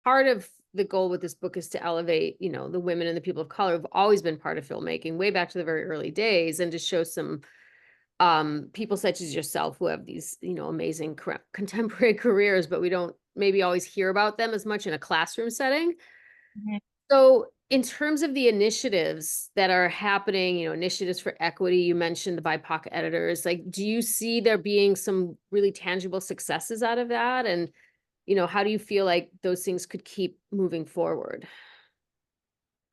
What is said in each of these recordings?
part of the goal with this book is to elevate, the women and the people of color who've always been part of filmmaking way back to the very early days, and to show some people such as yourself who have these, amazing contemporary careers, but we don't maybe always hear about them as much in a classroom setting. Mhm. So in terms of the initiatives that are happening, initiatives for equity, you mentioned the BIPOC editors, like, do you see there being some really tangible successes out of that? And, how do you feel like those things could keep moving forward?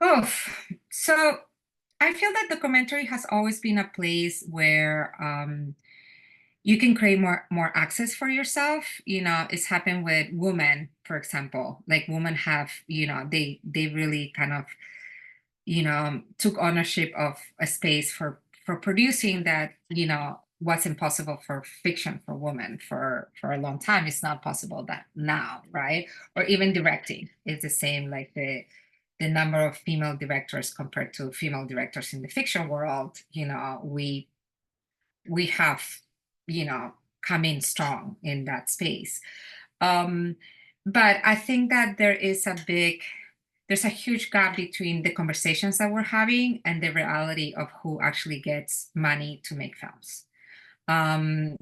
Oh, so I feel that documentary has always been a place where you can create more access for yourself. It's happened with women, for example. Like women have, they really kind of, took ownership of a space for producing that, wasn't possible for fiction for women for a long time. It's not possible that now, right? Or even directing. It's the same, like the number of female directors compared to female directors in the fiction world, we have, come in strong in that space. Um, but I think that there's a huge gap between the conversations that we're having and the reality of who actually gets money to make films. And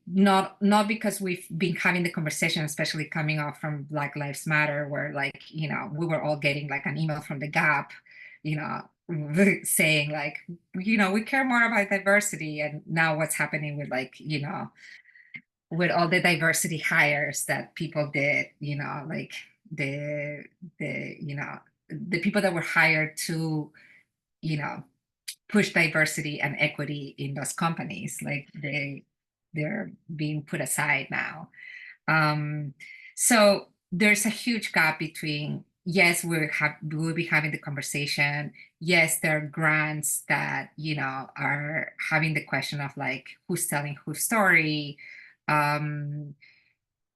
not because we've been having the conversation, especially coming off from Black Lives Matter, where like, we were all getting like an email from the Gap, you know saying like, we care more about diversity. And now what's happening with like, with all the diversity hires that people did, like the the people that were hired to, you know push diversity and equity in those companies, like they're being put aside now. um so there's a huge gap between, yes, we'll be having the conversation. Yes, there are grants that, are having the question of like, who's telling whose story. um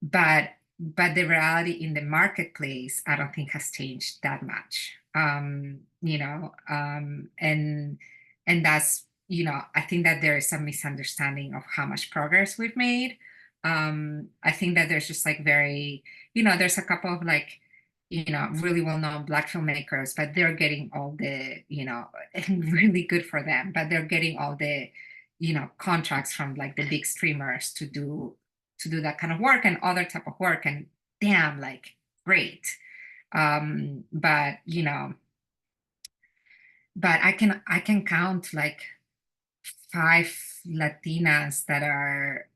but the reality in the marketplace, I don't think has changed that much. And that's, I think that there is a misunderstanding of how much progress we've made. I think that there's just like very, there's a couple of like, really well-known Black filmmakers, but they're getting all the, and really good for them, but they're getting all the, contracts from like the big streamers to do that kind of work and other type of work. And damn, like, great. But I can count like 5 Latinas that are,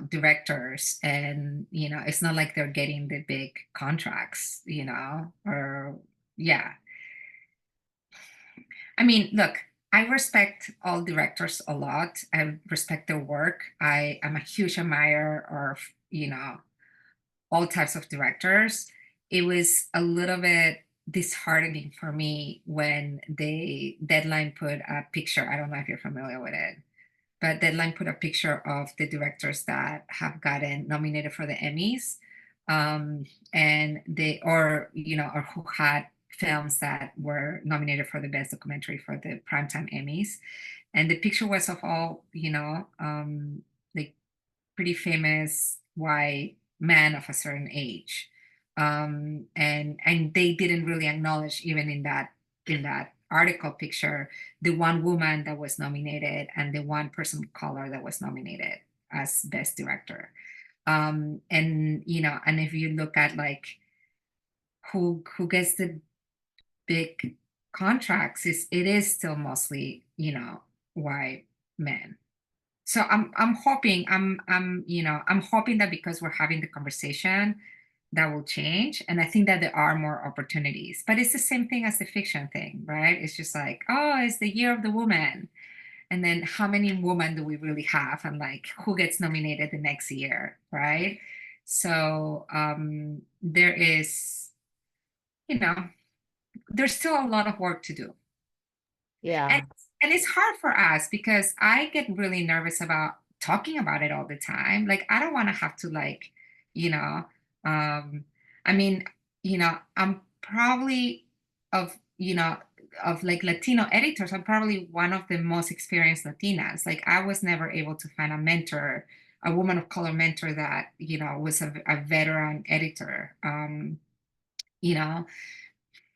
directors, and it's not like they're getting the big contracts, or yeah. I mean, look, I respect all directors a lot. I respect their work. I am a huge admirer of, all types of directors. It was a little bit disheartening for me when the Deadline put a picture. I don't know if you're familiar with it, but Deadline put a picture of the directors that have gotten nominated for the Emmys, and or who had films that were nominated for the best documentary for the Primetime Emmys. And the picture was of all, like pretty famous white men of a certain age. And they didn't really acknowledge, even in that article picture, the one woman that was nominated and the one person of color that was nominated as best director. And if you look at like who gets the big contracts, it is still mostly, white men. So I'm hoping I'm hoping that because we're having the conversation, that will change. And I think that there are more opportunities. But it's the same thing as the fiction thing, right? It's just like, oh, it's the year of the woman. And then how many women do we really have? And like, who gets nominated the next year, right? So there is, you know, there's still a lot of work to do. And Yeah. and it's hard for us because I get really nervous about talking about it all the time. Like I don't want to have to like, you know, um I mean, I'm probably of, of like Latino editors, I'm probably one of the most experienced Latinas. Like I was never able to find a mentor a woman of color mentor that, was a veteran editor. You know,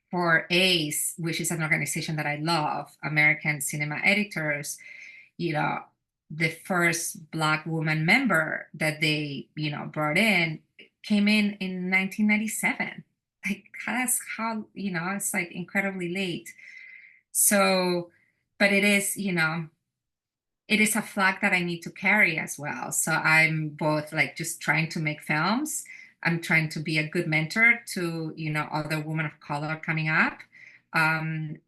for ACE, which is an organization that I love, American Cinema Editors, you know, the first Black woman member that they, brought in came in 1997. Like that's how, it's like incredibly late. So, but it is a flag that I need to carry as well. So I'm both like just trying to make films. I'm trying to be a good mentor to, other women of color coming up. And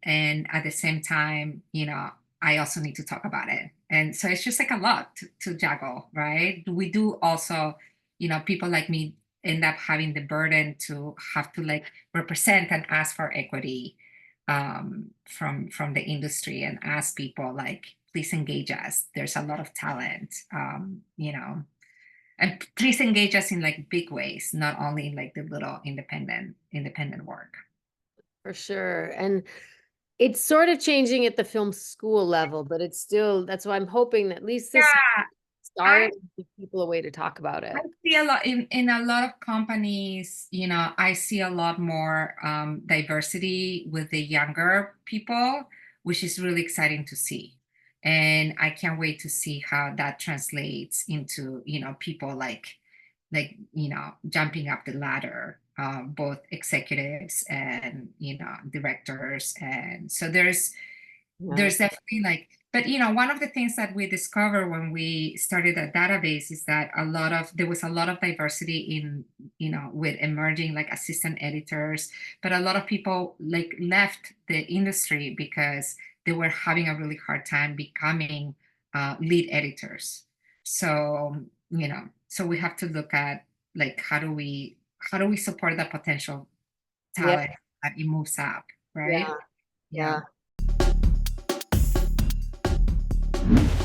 at the same time, I also need to talk about it. And so it's just like a lot to juggle, right? We do also, people like me end up having the burden to have to like represent and ask for equity from the industry and ask people like, please engage us. There's a lot of talent, and please engage us in like big ways, not only in like the little independent work. For sure. And it's sort of changing at the film school level, but it's still, that's why I'm hoping that at least this Yeah, I start to give people a way to talk about I it. see a lot in a lot of companies, I see a lot more diversity with the younger people, which is really exciting to see. And I can't wait to see how that translates into, people like jumping up the ladder, both executives and, directors. And so Yeah. there's definitely like, but one of the things that we discovered when we started a database is that there was a lot of diversity in, with emerging like assistant editors, but a lot of people like left the industry because they were having a really hard time becoming lead editors. So so we have to look at like how do we support that potential Yeah. talent that it moves up, right? Yeah. Yeah. Yeah.